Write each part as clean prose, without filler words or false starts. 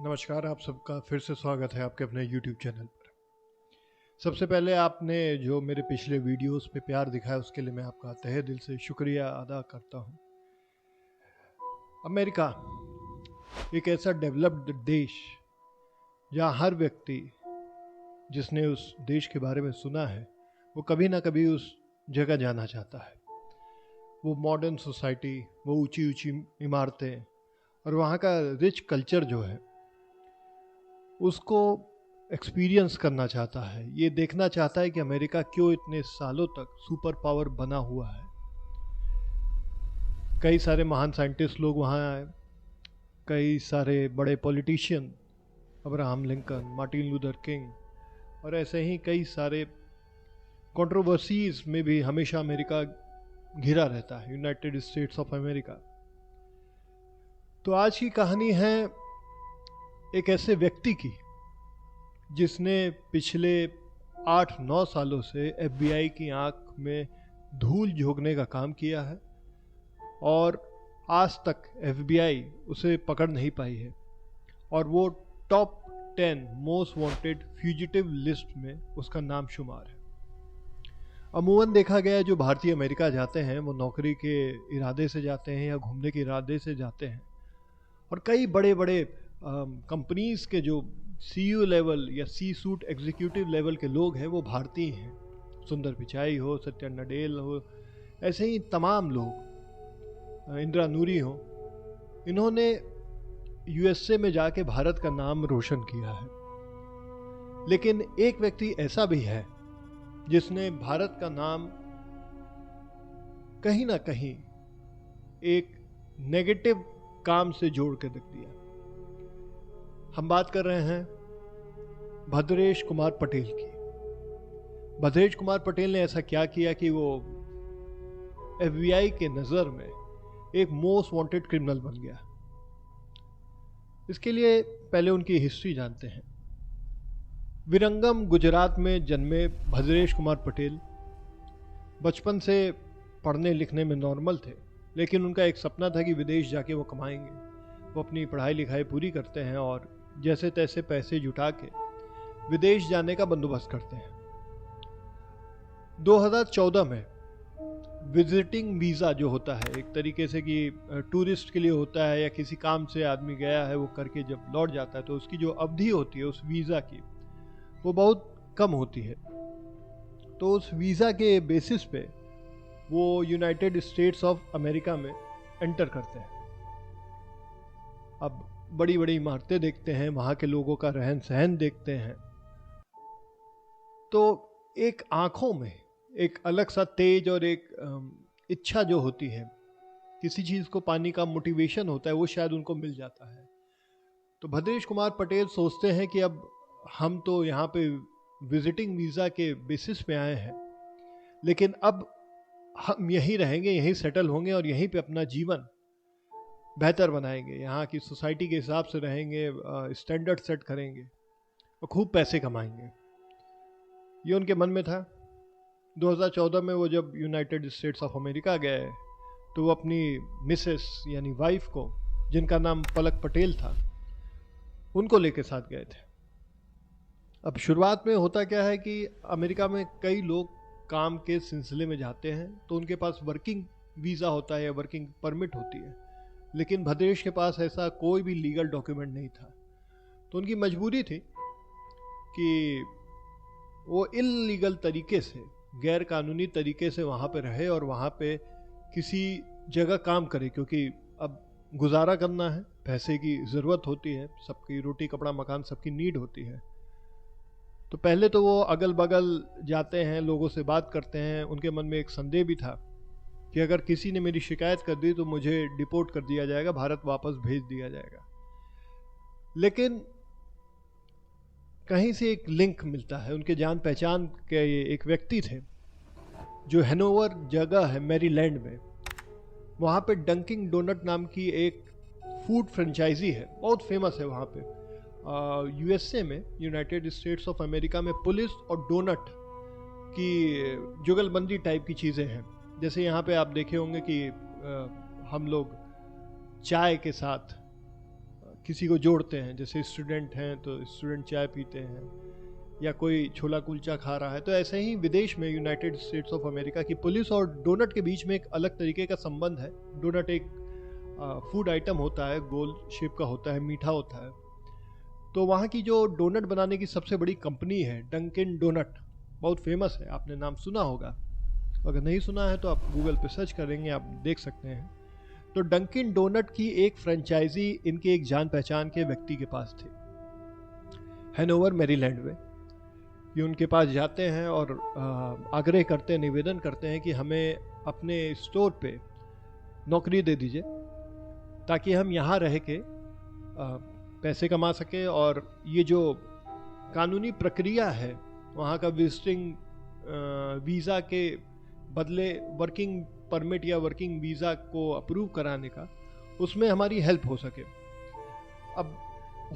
नमस्कार, आप सबका फिर से स्वागत है आपके अपने YouTube चैनल पर। सबसे पहले आपने जो मेरे पिछले वीडियोस पे प्यार दिखाया उसके लिए मैं आपका तहे दिल से शुक्रिया अदा करता हूँ। अमेरिका एक ऐसा डेवलप्ड देश जहाँ हर व्यक्ति जिसने उस देश के बारे में सुना है वो कभी ना कभी उस जगह जाना चाहता है। वो मॉडर्न सोसाइटी, वो ऊंची ऊंची इमारतें और वहाँ का रिच कल्चर जो है उसको एक्सपीरियंस करना चाहता है। ये देखना चाहता है कि अमेरिका क्यों इतने सालों तक सुपर पावर बना हुआ है। कई सारे महान साइंटिस्ट लोग वहाँ आए, कई सारे बड़े politician, Abraham Lincoln, Martin Luther king और ऐसे ही कई सारे कंट्रोवर्सीज में भी हमेशा अमेरिका घिरा रहता है, यूनाइटेड स्टेट्स ऑफ अमेरिका। तो आज की कहानी है एक ऐसे व्यक्ति की जिसने पिछले 8-9 सालों से FBI की आंख में धूल झोंकने का काम किया है और आज तक FBI उसे पकड़ नहीं पाई है और वो top 10 most wanted fugitive list में उसका नाम शुमार है। अमूमन देखा गया है जो भारतीय अमेरिका जाते हैं वो नौकरी के इरादे से जाते हैं या घूमने के इरादे से जाते हैं और कई बड़े बड़े कंपनीज के जो CEO लेवल या C-सूट एग्जीक्यूटिव लेवल के लोग हैं वो भारतीय हैं। सुंदर पिचाई हो, सत्या नडेल हो, ऐसे ही तमाम लोग, इंदिरा नूरी हो, इन्होंने USA में जाके भारत का नाम रोशन किया है। लेकिन एक व्यक्ति ऐसा भी है जिसने भारत का नाम कहीं ना कहीं एक नेगेटिव काम से जोड़ के रख दिया। हम बात कर रहे हैं भद्रेश कुमार पटेल की। भद्रेश कुमार पटेल ने ऐसा क्या किया कि वो FBI के नज़र में एक मोस्ट वांटेड क्रिमिनल बन गया। इसके लिए पहले उनकी हिस्ट्री जानते हैं। विरंगम गुजरात में जन्मे भद्रेश कुमार पटेल बचपन से पढ़ने लिखने में नॉर्मल थे, लेकिन उनका एक सपना था कि विदेश जाके वो कमाएंगे। वो अपनी पढ़ाई लिखाई पूरी करते हैं और जैसे तैसे पैसे जुटा के विदेश जाने का बंदोबस्त करते हैं। 2014 में विजिटिंग वीज़ा जो होता है, एक तरीके से कि टूरिस्ट के लिए होता है या किसी काम से आदमी गया है वो करके जब लौट जाता है तो उसकी जो अवधि होती है उस वीज़ा की वो बहुत कम होती है। तो उस वीज़ा के बेसिस पे वो यूनाइटेड स्टेट्स ऑफ अमेरिका में एंटर करते हैं। अब बड़ी बड़ी इमारतें देखते हैं, वहाँ के लोगों का रहन सहन देखते हैं, तो एक आँखों में एक अलग सा तेज और एक इच्छा जो होती है, किसी चीज़ को पाने का मोटिवेशन होता है, वो शायद उनको मिल जाता है। तो भद्रेश कुमार पटेल सोचते हैं कि अब हम तो यहाँ पे विजिटिंग वीज़ा के बेसिस पे आए हैं, लेकिन अब हम यहीं रहेंगे, यहीं सेटल होंगे और यहीं पे अपना जीवन बेहतर बनाएंगे, यहाँ की सोसाइटी के हिसाब से रहेंगे, स्टैंडर्ड सेट करेंगे और खूब पैसे कमाएंगे। ये उनके मन में था। 2014 में वो जब यूनाइटेड स्टेट्स ऑफ अमेरिका गए तो वो अपनी मिसेस यानी वाइफ को, जिनका नाम पलक पटेल था, उनको लेके साथ गए थे। अब शुरुआत में होता क्या है कि अमेरिका में कई लोग काम के सिलसिले में जाते हैं तो उनके पास वर्किंग वीज़ा होता है या वर्किंग परमिट होती है, लेकिन भद्रेश के पास ऐसा कोई भी लीगल डॉक्यूमेंट नहीं था। तो उनकी मजबूरी थी कि वो इल्लीगल तरीके से, गैर कानूनी तरीके से वहाँ पे रहे और वहाँ पे किसी जगह काम करे, क्योंकि अब गुजारा करना है, पैसे की ज़रूरत होती है, सबकी रोटी कपड़ा मकान सबकी नीड होती है। तो पहले तो वो अगल बगल जाते हैं, लोगों से बात करते हैं। उनके मन में एक संदेह भी था कि अगर किसी ने मेरी शिकायत कर दी तो मुझे डिपोर्ट कर दिया जाएगा, भारत वापस भेज दिया जाएगा। लेकिन कहीं से एक लिंक मिलता है। उनके जान पहचान के एक व्यक्ति थे जो हैनोवर जगह है मैरीलैंड में, वहाँ पे डंकिंग डोनट नाम की एक फूड फ्रेंचाइजी है, बहुत फेमस है वहाँ पे। USA में, यूनाइटेड स्टेट्स ऑफ अमेरिका में पुलिस और डोनट की जुगलबंदी टाइप की चीज़ें हैं। जैसे यहाँ पे आप देखे होंगे कि हम लोग चाय के साथ किसी को जोड़ते हैं, जैसे स्टूडेंट हैं तो स्टूडेंट चाय पीते हैं या कोई छोला कुलचा खा रहा है, तो ऐसे ही विदेश में यूनाइटेड स्टेट्स ऑफ अमेरिका की पुलिस और डोनट के बीच में एक अलग तरीके का संबंध है। डोनट एक फूड आइटम होता है, गोल शेप का होता है, मीठा होता है। तो वहाँ की जो डोनट बनाने की सबसे बड़ी कंपनी है डंकिन डोनट, बहुत फेमस है, आपने नाम सुना होगा। अगर नहीं सुना है तो आप गूगल पे सर्च करेंगे, आप देख सकते हैं। तो डंकिन डोनट की एक फ्रेंचाइजी इनके एक जान पहचान के व्यक्ति के पास थी, हैनोवर मैरीलैंड में। ये उनके पास जाते हैं और आग्रह करते हैं, निवेदन करते हैं कि हमें अपने स्टोर पे नौकरी दे दीजिए ताकि हम यहाँ रह के पैसे कमा सके, और ये जो कानूनी प्रक्रिया है वहाँ का विजिटिंग वीज़ा के बदले वर्किंग परमिट या वर्किंग वीज़ा को अप्रूव कराने का, उसमें हमारी हेल्प हो सके। अब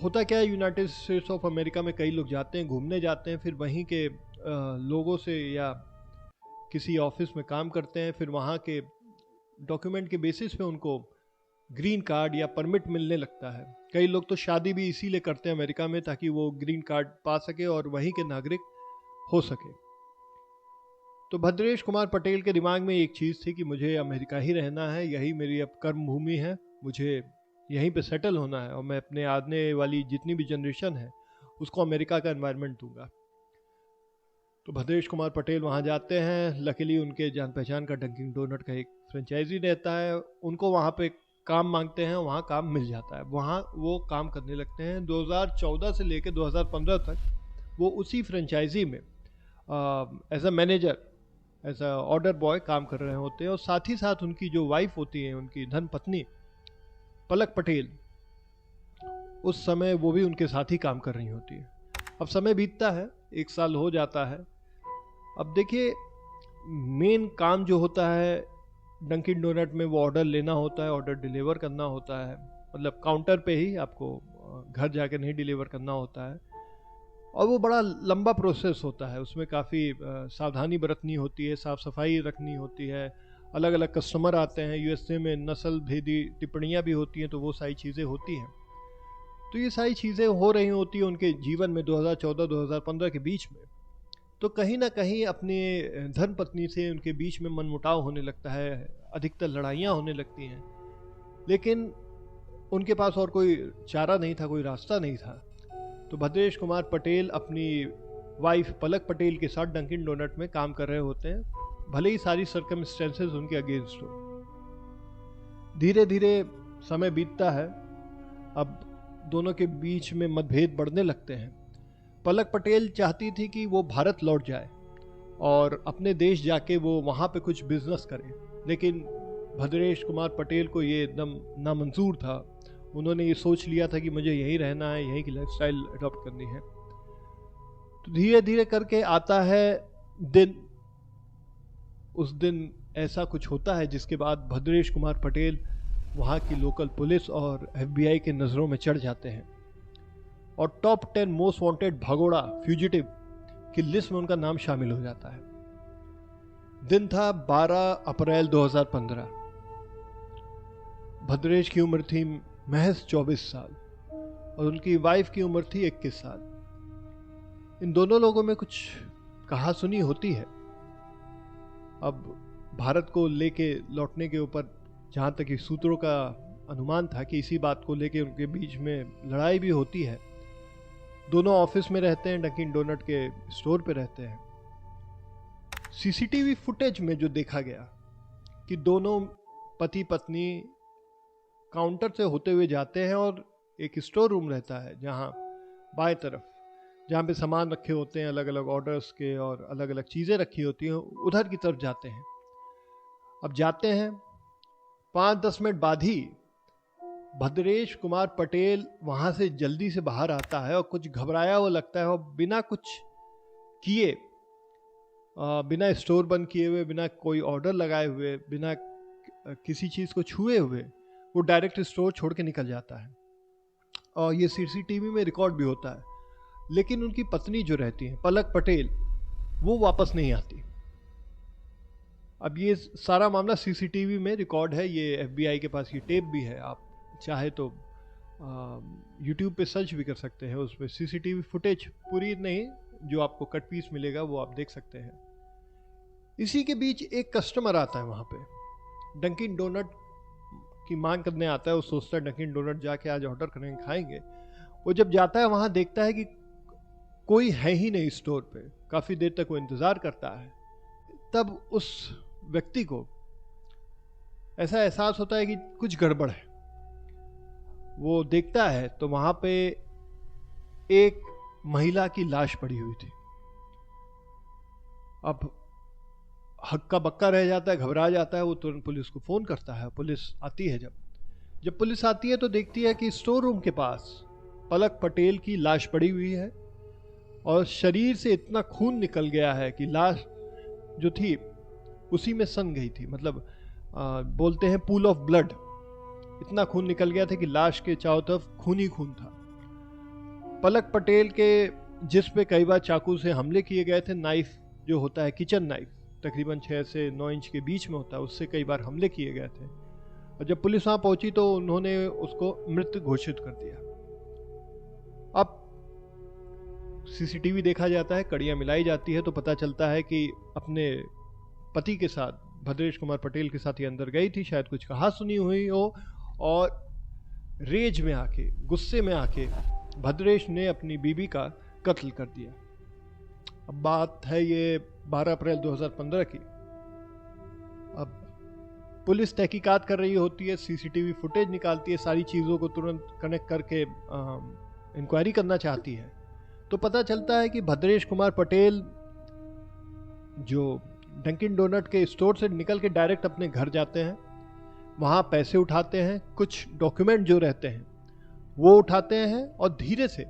होता क्या है, यूनाइटेड स्टेट्स ऑफ अमेरिका में कई लोग जाते हैं, घूमने जाते हैं, फिर वहीं के लोगों से या किसी ऑफिस में काम करते हैं, फिर वहाँ के डॉक्यूमेंट के बेसिस पे उनको ग्रीन कार्ड या परमिट मिलने लगता है। कई लोग तो शादी भी इसीलिए करते हैं अमेरिका में ताकि वो ग्रीन कार्ड पा सके और वहीं के नागरिक हो सके। तो भद्रेश कुमार पटेल के दिमाग में एक चीज़ थी कि मुझे अमेरिका ही रहना है, यही मेरी अब कर्म भूमि है, मुझे यहीं पे सेटल होना है और मैं अपने आने वाली जितनी भी जनरेशन है उसको अमेरिका का एनवायरनमेंट दूंगा। तो भद्रेश कुमार पटेल वहाँ जाते हैं। लकीली उनके जान पहचान का डंकिन डोनट का एक फ्रेंचाइजी रहता है, उनको वहाँ पे काम मांगते हैं, वहाँ काम मिल जाता है, वहाँ वो काम करने लगते हैं। 2014 से लेकर 2015 तक वो उसी फ्रेंचाइजी में as a manager, as a order boy काम कर रहे होते हैं, और साथ ही साथ उनकी जो वाइफ होती है, उनकी धर्म पत्नी पलक पटेल, उस समय वो भी उनके साथ ही काम कर रही होती है। अब समय बीतता है, 1 साल हो जाता है। अब देखिए, मेन काम जो होता है डंकिन डोनट में वो ऑर्डर लेना होता है, ऑर्डर डिलीवर करना होता है, मतलब काउंटर पे ही, आपको घर जाके नहीं डिलीवर करना होता है। और वो बड़ा लंबा प्रोसेस होता है, उसमें काफ़ी सावधानी बरतनी होती है, साफ़ सफाई रखनी होती है, अलग अलग कस्टमर आते हैं, यूएसए में नस्ल भेदी टिप्पणियाँ भी होती हैं, तो वो सारी चीज़ें होती हैं। तो ये सारी चीज़ें हो रही होती हैं उनके जीवन में 2014-2015 के बीच में। तो कहीं ना कहीं अपने धर्मपत्नी से उनके बीच में मनमुटाव होने लगता है, अधिकतर लड़ाइयाँ होने लगती हैं, लेकिन उनके पास और कोई चारा नहीं था, कोई रास्ता नहीं था। तो भद्रेश कुमार पटेल अपनी वाइफ पलक पटेल के साथ डंकिन डोनट में काम कर रहे होते हैं, भले ही सारी सर्कमस्टेंसेस उनके अगेंस्ट हो। धीरे धीरे समय बीतता है, अब दोनों के बीच में मतभेद बढ़ने लगते हैं। पलक पटेल चाहती थी कि वो भारत लौट जाए और अपने देश जाके वो वहाँ पे कुछ बिजनेस करे, लेकिन भद्रेश कुमार पटेल को ये एकदम नामंजूर था। उन्होंने ये सोच लिया था कि मुझे यहीं रहना है, यहीं की लाइफस्टाइल अडॉप्ट करनी है। तो धीरे धीरे करके आता है दिन, उस दिन ऐसा कुछ होता है जिसके बाद भद्रेश कुमार पटेल वहाँ की लोकल पुलिस और FBI के नज़रों में चढ़ जाते हैं और टॉप 10 मोस्ट वांटेड भगोड़ा फ्यूजिटिव की लिस्ट में उनका नाम शामिल हो जाता है। दिन था 12 अप्रैल 2015। भद्रेश की उम्र थी महज 24 साल और उनकी वाइफ की उम्र थी 21 साल। इन दोनों लोगों में कुछ कहा सुनी होती है। अब भारत को लेके लौटने के ऊपर जहाँ तक कि सूत्रों का अनुमान था कि इसी बात को लेके उनके बीच में लड़ाई भी होती है। दोनों ऑफिस में रहते हैं, डंकिन डोनट के स्टोर पे रहते हैं। CCTV फुटेज में जो देखा गया कि दोनों पति पत्नी काउंटर से होते हुए जाते हैं और एक स्टोर रूम रहता है जहाँ बाएं तरफ, जहाँ पे सामान रखे होते हैं अलग अलग ऑर्डर्स के और अलग अलग चीज़ें रखी होती हैं, उधर की तरफ जाते हैं। अब जाते हैं, 5-10 मिनट बाद ही भद्रेश कुमार पटेल वहाँ से जल्दी से बाहर आता है और कुछ घबराया हुआ लगता है और बिना कुछ किए, बिना स्टोर बंद किए हुए, बिना कोई ऑर्डर लगाए हुए, बिना किसी चीज़ को छुए हुए वो डायरेक्ट स्टोर छोड़ के निकल जाता है। और ये CCTV में रिकॉर्ड भी होता है। लेकिन उनकी पत्नी जो रहती है पलक पटेल, वो वापस नहीं आती। अब ये सारा मामला CCTV में रिकॉर्ड है, ये FBI के पास ये टेप भी है, आप चाहे तो यूट्यूब पे सर्च भी कर सकते हैं, उस पर सीसीटीवी फुटेज पूरी नहीं, जो आपको कट पीस मिलेगा वो आप देख सकते हैं। इसी के बीच एक कस्टमर आता है वहाँ पे, डंकिन डोनट की मांग करने आता है। वो सोचता है डंकिन डोनट जाके आज ऑर्डर करेंगे, खाएंगे। वो जब जाता है वहाँ देखता है कि कोई है ही नहीं स्टोर पे। काफ़ी देर तक वो इंतज़ार करता है। तब उस व्यक्ति को ऐसा एहसास होता है कि कुछ गड़बड़ है। वो देखता है तो वहाँ पे एक महिला की लाश पड़ी हुई थी। अब हक्का बक्का रह जाता है, घबरा जाता है। वो तुरंत पुलिस को फ़ोन करता है। पुलिस आती है। जब पुलिस आती है तो देखती है कि स्टोर रूम के पास पलक पटेल की लाश पड़ी हुई है और शरीर से इतना खून निकल गया है कि लाश जो थी उसी में सन गई थी। मतलब बोलते हैं पूल ऑफ ब्लड। इतना खून निकल गया था कि लाश के चारों तरफ खून ही खून था। पलक पटेल के जिस पे कई बार चाकू से हमले किए गए थे, नाइफ जो होता है किचन नाइफ, तकरीबन 6 से 9 इंच के बीच में होता है, उससे कई बार हमले किए गए थे। और जब पुलिस वहाँ पहुंची तो उन्होंने उसको मृत घोषित कर दिया। अब सीसीटीवी देखा जाता है, कड़ियाँ मिलाई जाती है तो पता चलता है कि अपने पति के साथ, भद्रेश कुमार पटेल के साथ ये अंदर गई थी, शायद कुछ कहा सुनी हुई हो, और रेज में आके, गुस्से में आके भद्रेश ने अपनी बीबी का कत्ल कर दिया। अब बात है ये 12 अप्रैल 2015 की। अब पुलिस तहकीकात कर रही होती है, सीसीटीवी फुटेज निकालती है, सारी चीज़ों को तुरंत कनेक्ट करके इंक्वायरी करना चाहती है। तो पता चलता है कि भद्रेश कुमार पटेल जो डंकिन डोनट के स्टोर से निकल के डायरेक्ट अपने घर जाते हैं, वहाँ पैसे उठाते हैं, कुछ डॉक्यूमेंट जो रहते हैं वो उठाते हैं और धीरे से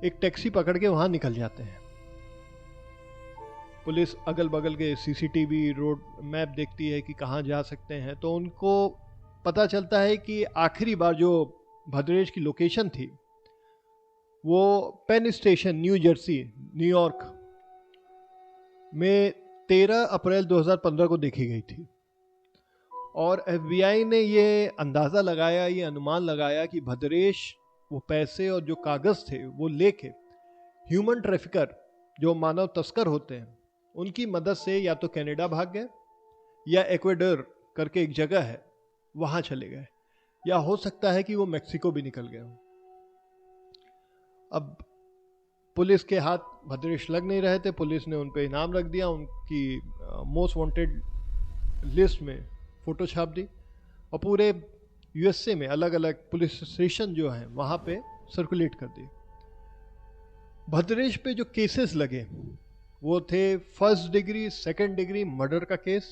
एक टैक्सी पकड़ के वहाँ निकल जाते हैं। पुलिस अगल बगल के सीसीटीवी रोड मैप देखती है कि कहाँ जा सकते हैं। तो उनको पता चलता है कि आखिरी बार जो भद्रेश की लोकेशन थी वो Penn station, New Jersey, New York में 13 अप्रैल 2015 को देखी गई थी। और FBI ने ये अंदाज़ा लगाया, ये अनुमान लगाया कि भद्रेश वो पैसे और जो कागज़ थे वो लेके ह्यूमन ट्रैफिकर, जो मानव तस्कर होते हैं, उनकी मदद से या तो कनाडा भाग गए या इक्वाडोर करके एक जगह है वहाँ चले गए, या हो सकता है कि वो मेक्सिको भी निकल गए हों। अब पुलिस के हाथ भद्रेश लग नहीं रहे थे। पुलिस ने उन पे इनाम रख दिया, उनकी मोस्ट वांटेड लिस्ट में फ़ोटो छाप दी और पूरे USA में अलग अलग पुलिस स्टेशन जो हैं वहाँ पे सर्कुलेट कर दी। भद्रेश पे जो केसेस लगे वो थे 1st degree 2nd degree murder का case,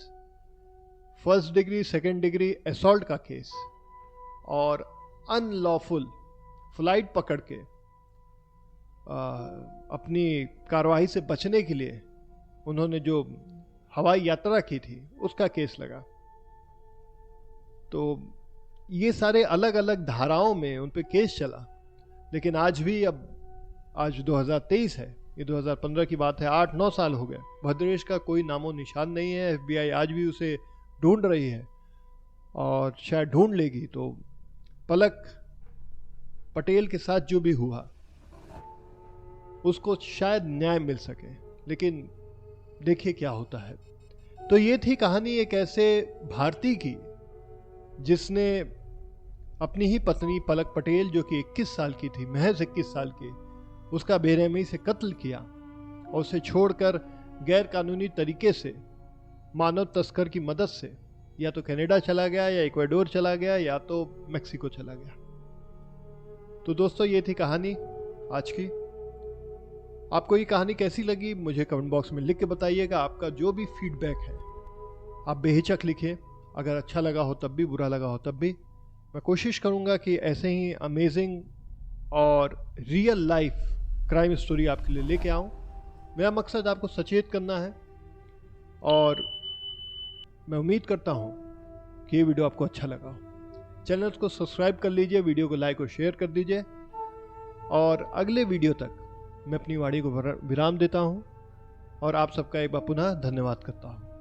1st degree 2nd degree assault का केस, और अनलॉफुल फ्लाइट पकड़ के अपनी कार्रवाई से बचने के लिए उन्होंने जो हवाई यात्रा की थी उसका केस लगा। तो ये सारे अलग अलग धाराओं में उन पे केस चला। लेकिन आज भी, अब आज 2023 है, ये 2015 की बात है, 8-9 साल हो गए, भद्रेश का कोई नामो निशान नहीं है। FBI आज भी उसे ढूंढ रही है और शायद ढूंढ लेगी तो पलक पटेल के साथ जो भी हुआ उसको शायद न्याय मिल सके। लेकिन देखिए क्या होता है। तो ये थी कहानी एक ऐसे भारतीय की जिसने अपनी ही पत्नी पलक पटेल, जो कि 21 साल की थी, महज 21 साल की, उसका बेरहमी से कत्ल किया और उसे छोड़कर गैर कानूनी तरीके से मानव तस्कर की मदद से या तो कनाडा चला गया, या इक्वाडोर चला गया, या तो मेक्सिको चला गया। तो दोस्तों ये थी कहानी आज की। आपको ये कहानी कैसी लगी मुझे कमेंट बॉक्स में लिख के बताइएगा। आपका जो भी फीडबैक है आप बेहिचक लिखिए। अगर अच्छा लगा हो तब भी, बुरा लगा हो तब भी। मैं कोशिश करूँगा कि ऐसे ही अमेजिंग और रियल लाइफ क्राइम स्टोरी आपके लिए लेके आऊँ। मेरा मकसद आपको सचेत करना है और मैं उम्मीद करता हूँ कि ये वीडियो आपको अच्छा लगा हो। चैनल को सब्सक्राइब कर लीजिए, वीडियो को लाइक और शेयर कर दीजिए, और अगले वीडियो तक मैं अपनी वाणी को विराम देता हूँ और आप सबका एक बार पुनः धन्यवाद करता हूँ।